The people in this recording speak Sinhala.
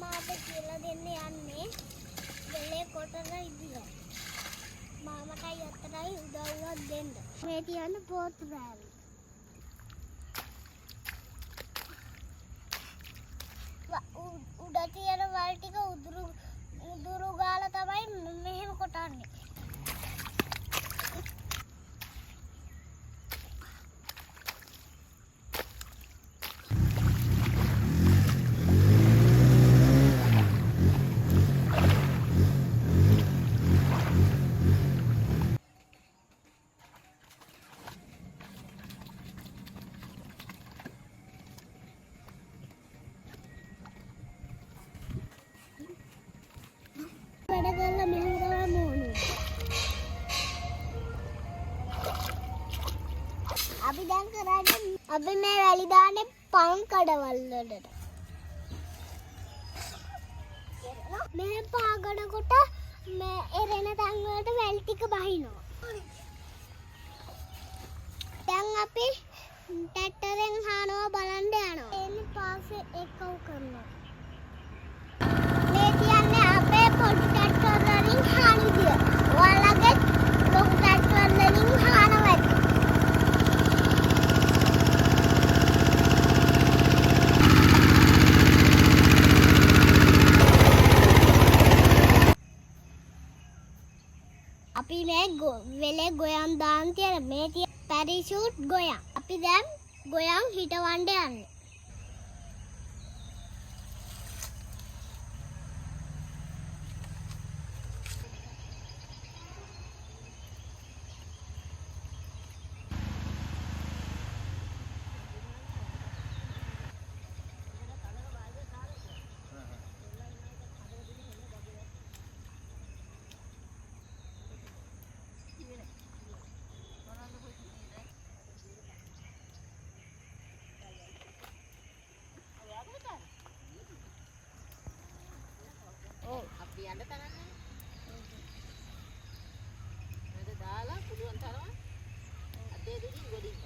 මාමාට කියලා දෙන්න යන්නේ වෙලේ කොටන විදිය. මාමටයි අතටයි උදව්වක් දෙන්න. මේ තියන්න පොත් රෑලි. උඩ තියෙන වල් ටික උදුරු ගාලා තමයි මෙහෙම කොටන්නේ. අපි දැන් කරන්නේ අපි මේ වැලි දාන්නේ පවුන් කඩවල් වලට. මේ පාගනකොට මේ එරෙන තැන් වලට වැලි ටික බහිනවා. දැන් අපි ට්‍රැක්ටරෙන් හානවා බලන්න යනවා. එන්නේ පාසේ එක්කව කරනවා. මේ කියන්නේ අපේ පොඩි ට්‍රැක්ටර් වලින් හාන විදිය. ඔයාලගේ ලොකු ට්‍රැක්ටර් වලින් හාන වැඩි. අපි මේ වෙලේ ගොයම් දාන් තියෙන මේ පැරිෂූට් ගොයම්. අපි දැන් ගොයම් හිටවන්න යන්නේ. අපි යන්න තරන්නේ. මේක දාලා පුළුවන් තරම අතේ දෙකින් ගොඩින්.